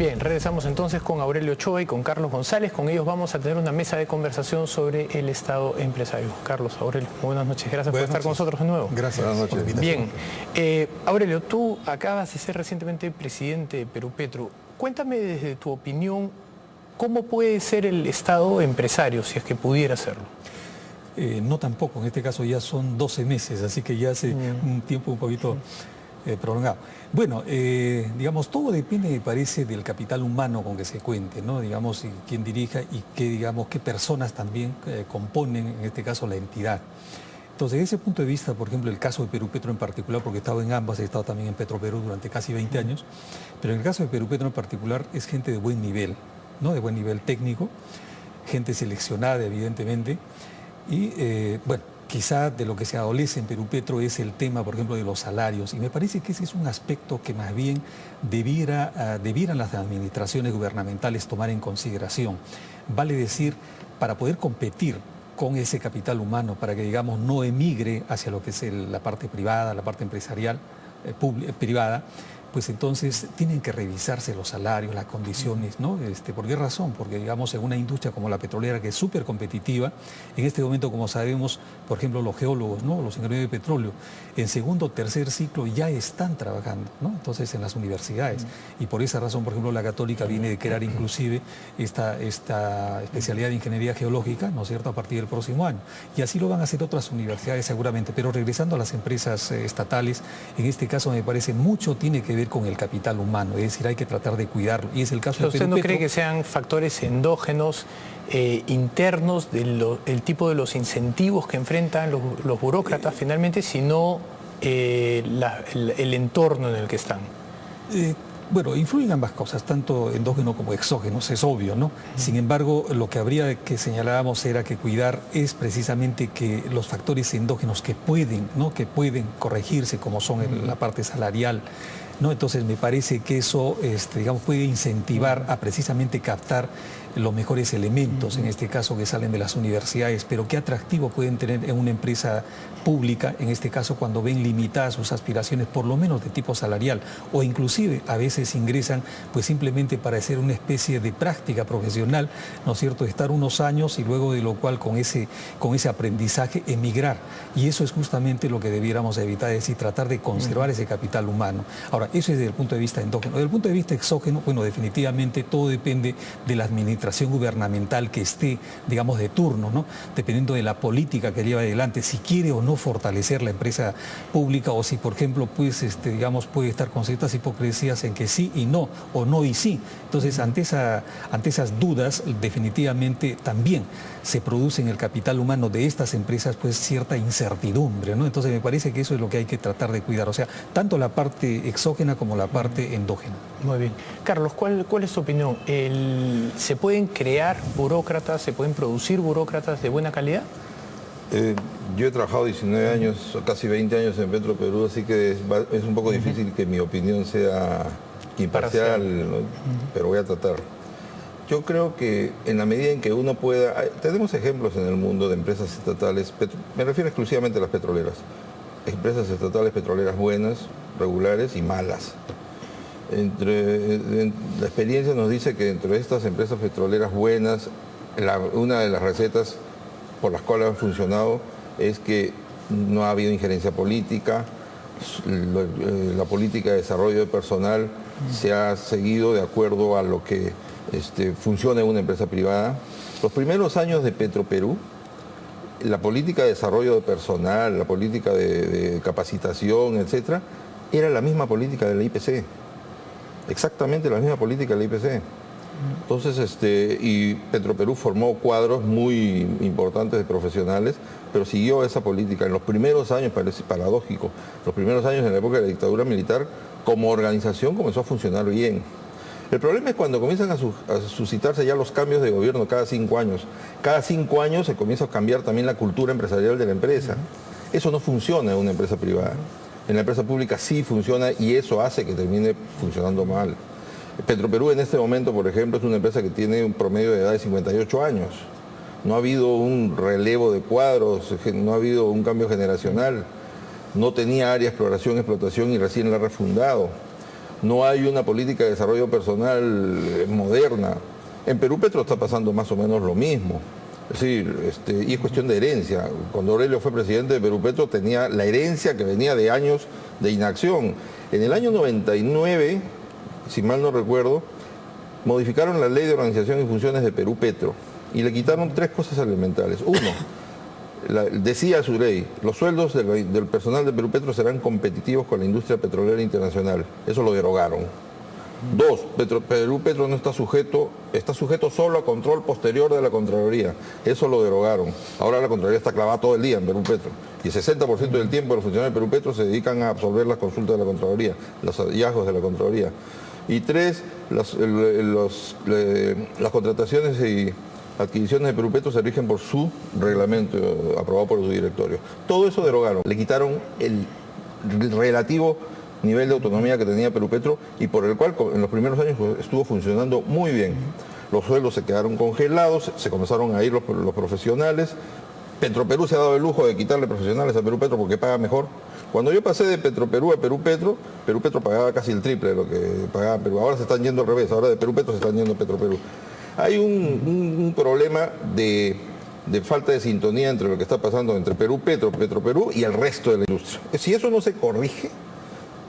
Bien, regresamos entonces con Aurelio Ochoa y con Carlos González. Con ellos vamos a tener una mesa de conversación sobre el Estado empresario. Carlos, Aurelio, buenas noches. Gracias por estar con nosotros de nuevo. Gracias. Buenas noches. Bien. Aurelio, tú acabas de ser recientemente presidente de Perupetro. Cuéntame desde tu opinión, ¿cómo puede ser el Estado empresario, si es que pudiera serlo? No tampoco, en este caso ya son 12 meses, así que ya hace un tiempo un poquito prolongado. Bueno, digamos, todo depende, me parece, del capital humano con que se cuente, ¿no? Digamos, y quién dirija y qué, digamos, qué personas también componen, en este caso, la entidad. Entonces, desde ese punto de vista, por ejemplo, el caso de Perupetro en particular, porque he estado en ambas, he estado también en Petroperú durante casi 20 años, pero en el caso de Perupetro en particular es gente de buen nivel, ¿no? De buen nivel técnico, gente seleccionada, evidentemente, y, bueno, quizá de lo que se adolece en Perupetro es el tema, por ejemplo, de los salarios. Y me parece que ese es un aspecto que más bien debieran las administraciones gubernamentales tomar en consideración. Vale decir, para poder competir con ese capital humano, para que, digamos, no emigre hacia lo que es la parte privada, la parte empresarial, privada, pues entonces tienen que revisarse los salarios, las condiciones, ¿no? ¿Por qué razón? Porque, digamos, en una industria como la petrolera, que es súper competitiva, en este momento, como sabemos, por ejemplo, los geólogos, ¿no? Los ingenieros de petróleo, en segundo o tercer ciclo ya están trabajando, ¿no? Entonces, en las universidades. Y por esa razón, por ejemplo, la Católica viene de crear inclusive esta especialidad de ingeniería geológica, ¿no es cierto?, a partir del próximo año. Y así lo van a hacer otras universidades seguramente. Pero regresando a las empresas estatales, en este caso me parece mucho tiene que ver con el capital humano, es decir, hay que tratar de cuidarlo. Y es el caso de ¿Usted no cree que sean factores endógenos, internos, del tipo de los incentivos que enfrentan los burócratas finalmente, sino el entorno en el que están? Bueno, influyen ambas cosas, tanto endógenos como exógenos, es obvio, ¿no? Sin embargo, lo que habría que señalábamos era que cuidar es precisamente que los factores endógenos que pueden, ¿no?, que pueden corregirse, como son la parte salarial, ¿no? Entonces me parece que eso, digamos, puede incentivar a precisamente captar los mejores elementos, en este caso que salen de las universidades, pero qué atractivo pueden tener en una empresa pública, en este caso cuando ven limitadas sus aspiraciones, por lo menos de tipo salarial, o inclusive a veces ingresan pues simplemente para hacer una especie de práctica profesional, ¿no es cierto?, estar unos años y luego de lo cual con ese aprendizaje emigrar. Y eso es justamente lo que debiéramos evitar, es decir, tratar de conservar ese capital humano. Ahora, eso es desde el punto de vista endógeno. Desde el punto de vista exógeno, bueno, definitivamente todo depende de la administración gubernamental que esté, digamos, de turno, ¿no? Dependiendo de la política que lleva adelante, si quiere o no fortalecer la empresa pública, o si, por ejemplo, pues, digamos, puede estar con ciertas hipocresías en que sí y no, o no y sí. Entonces, ante esas dudas, definitivamente también se produce en el capital humano de estas empresas, pues, cierta incertidumbre, ¿no? Entonces, me parece que eso es lo que hay que tratar de cuidar, o sea, tanto la parte exógena como la parte endógena. Muy bien. Carlos, ¿cuál es tu opinión? ¿Se pueden crear burócratas, se pueden producir burócratas de buena calidad? Yo he trabajado 19 años, casi 20 años en Petroperú, así que es un poco difícil que mi opinión sea imparcial, ¿no? Pero voy a tratar. Yo creo que en la medida en que uno pueda... Tenemos ejemplos en el mundo de empresas estatales, me refiero exclusivamente a las petroleras, empresas estatales petroleras buenas, regulares y malas. La experiencia nos dice que entre estas empresas petroleras buenas, una de las recetas por las cuales han funcionado es que no ha habido injerencia política, la política de desarrollo de personal se ha seguido de acuerdo a lo que funciona en una empresa privada. Los primeros años de Petroperú, la política de desarrollo de personal, la política de capacitación, etcétera, era la misma política de la IPC. Exactamente la misma política de la IPC. Entonces, y Petroperú formó cuadros muy importantes de profesionales, pero siguió esa política. En los primeros años, parece paradójico, los primeros años en la época de la dictadura militar, como organización comenzó a funcionar bien. El problema es cuando comienzan a suscitarse ya los cambios de gobierno cada 5 años. Cada 5 años se comienza a cambiar también la cultura empresarial de la empresa. Eso no funciona en una empresa privada. En la empresa pública sí funciona y eso hace que termine funcionando mal. Petroperú en este momento, por ejemplo, es una empresa que tiene un promedio de edad de 58 años. No ha habido un relevo de cuadros, no ha habido un cambio generacional. No tenía área de exploración y explotación y recién la ha refundado. no hay una política de desarrollo personal moderna. En Perú Petro está pasando más o menos lo mismo. Es decir, y es cuestión de herencia. Cuando Aurelio fue presidente de Perú Petro tenía la herencia que venía de años de inacción. En el año 99, si mal no recuerdo, modificaron la ley de organización y funciones de Perú Petro y le quitaron 3 cosas elementales. Uno, decía su ley, los sueldos del personal de Perú Petro serán competitivos con la industria petrolera internacional. Eso lo derogaron. 2, Perú Petro no está sujeto solo a control posterior de la Contraloría. Eso lo derogaron. Ahora la Contraloría está clavada todo el día en Perú Petro. Y el 60% del tiempo de los funcionarios de Perú Petro se dedican a absorber las consultas de la Contraloría, los hallazgos de la Contraloría. Y 3, las contrataciones y adquisiciones de Perú Petro se rigen por su reglamento aprobado por su directorio. Todo eso derogaron. Le quitaron el relativo nivel de autonomía que tenía Perú Petro y por el cual en los primeros años estuvo funcionando muy bien. Los sueldos se quedaron congelados, se comenzaron a ir los profesionales. Petroperú se ha dado el lujo de quitarle profesionales a Perú Petro porque paga mejor. Cuando yo pasé de Petroperú a Perú Petro pagaba casi el triple de lo que pagaba Perú. Ahora se están yendo al revés, ahora de Perú Petro se están yendo a Petroperú. Hay un problema de falta de sintonía entre lo que está pasando entre Perú Petro, Petroperú y el resto de la industria. Si eso no se corrige,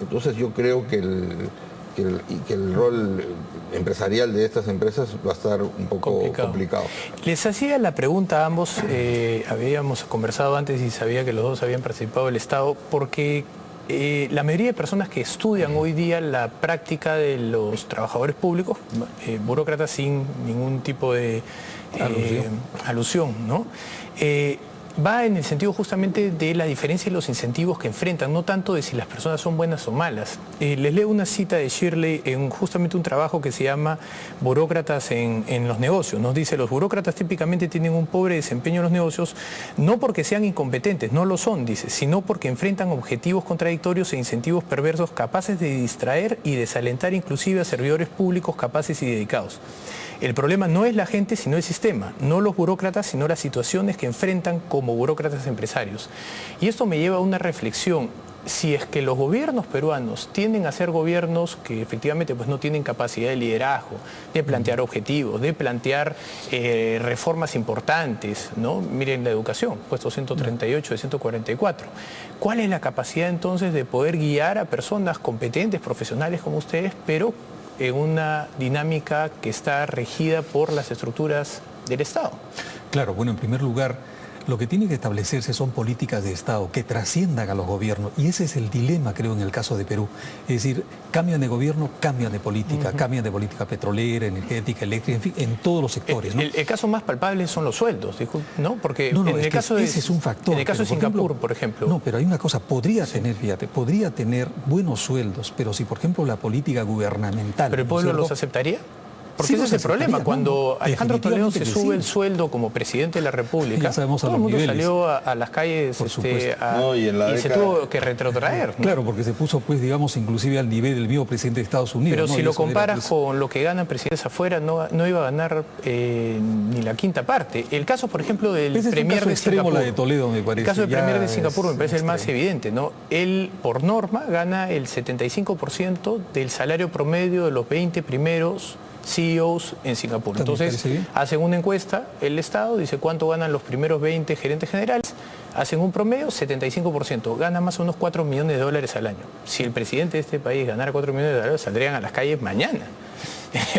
entonces yo creo que el rol empresarial de estas empresas va a estar un poco complicado. Les hacía la pregunta a ambos, habíamos conversado antes y sabía que los dos habían participado del Estado, porque la mayoría de personas que estudian hoy día la práctica de los trabajadores públicos, burócratas sin ningún tipo de alusión, ¿no? Va en el sentido justamente de la diferencia y los incentivos que enfrentan, no tanto de si las personas son buenas o malas. Les leo una cita de Shirley en justamente un trabajo que se llama Burócratas en los negocios. Nos dice, los burócratas típicamente tienen un pobre desempeño en los negocios, no porque sean incompetentes, no lo son, dice, sino porque enfrentan objetivos contradictorios e incentivos perversos capaces de distraer y desalentar inclusive a servidores públicos capaces y dedicados. El problema no es la gente, sino el sistema, no los burócratas, sino las situaciones que enfrentan como burócratas empresarios. Y esto me lleva a una reflexión. Si es que los gobiernos peruanos tienden a ser gobiernos que efectivamente pues, no tienen capacidad de liderazgo, de plantear objetivos, de plantear reformas importantes, ¿no? Miren la educación, puesto 138 de 144. ¿Cuál es la capacidad entonces de poder guiar a personas competentes, profesionales como ustedes, pero en una dinámica que está regida por las estructuras del Estado? Claro, bueno, en primer lugar, lo que tiene que establecerse son políticas de Estado que trasciendan a los gobiernos. Y ese es el dilema, creo, en el caso de Perú. Es decir, cambian de gobierno, cambian de política, cambian de política petrolera, energética, eléctrica, en fin, en todos los sectores, ¿no? El caso más palpable son los sueldos, ¿no? Porque no, en el caso ese es un factor. En el caso de Singapur, por ejemplo. No, pero hay una cosa, podría tener buenos sueldos, pero si, por ejemplo, la política gubernamental... ¿Pero el pueblo los aceptaría? Porque ese es el problema. Cuando Alejandro Toledo se sube el sueldo como presidente de la República, ya sabemos todo el mundo salió a las calles y se tuvo que retrotraer, ¿no? Claro, porque se puso, pues, digamos, inclusive al nivel del mismo presidente de Estados Unidos. Pero ¿no? si lo comparas con lo que ganan presidentes afuera, no iba a ganar ni la quinta parte. El caso, por ejemplo, del premier de Singapur. La de Toledo, me parece. El caso del premier de Singapur me parece el más evidente, ¿no? Él, por norma, gana el 75% del salario promedio de los 20 primeros CEOs en Singapur. Entonces, hacen una encuesta, el Estado dice cuánto ganan los primeros 20 gerentes generales, hacen un promedio, 75%, gana más o menos 4 millones de dólares al año. Si el presidente de este país ganara 4 millones de dólares, saldrían a las calles mañana.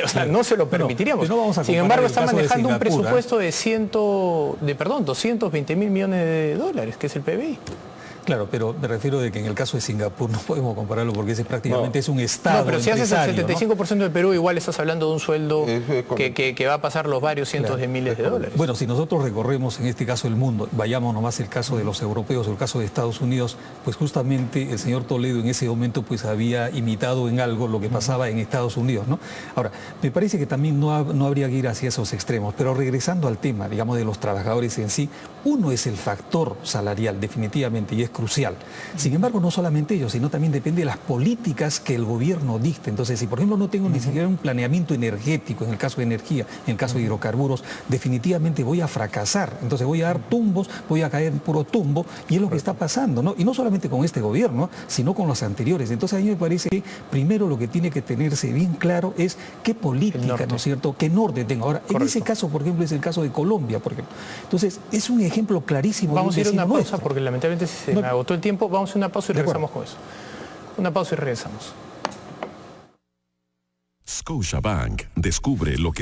O sea, no se lo permitiríamos. Sin embargo, está manejando un presupuesto de 220 mil millones de dólares, que es el PBI. Claro, pero me refiero de que en el caso de Singapur no podemos compararlo porque ese prácticamente es un Estado. No, pero si haces el 75% de Perú, igual estás hablando de un sueldo que va a pasar los varios cientos de miles de dólares. Bueno, si nosotros recorremos en este caso el mundo, vayamos nomás el caso de los europeos o el caso de Estados Unidos, pues justamente el señor Toledo en ese momento pues había imitado en algo lo que pasaba en Estados Unidos, ¿no? Ahora, me parece que también no habría que ir hacia esos extremos, pero regresando al tema, digamos, de los trabajadores en sí, uno es el factor salarial, definitivamente, y es crucial. Sin embargo, no solamente ello, sino también depende de las políticas que el gobierno dicte. Entonces, si por ejemplo no tengo ni siquiera un planeamiento energético, en el caso de energía, en el caso de hidrocarburos, definitivamente voy a fracasar. Entonces voy a dar tumbos, voy a caer en puro tumbo, y es lo que está pasando, ¿no? Y no solamente con este gobierno, sino con los anteriores. Entonces a mí me parece que primero lo que tiene que tenerse bien claro es qué política, ¿no es cierto?, qué norte tengo. Ahora, en ese caso, por ejemplo, es el caso de Colombia, por ejemplo. Entonces, es un ejemplo clarísimo. Vamos a ir a una pausa nuestro. porque lamentablemente se me agotó el tiempo. Vamos a hacer una pausa y regresamos con eso. Una pausa y regresamos. Scotiabank descubre lo que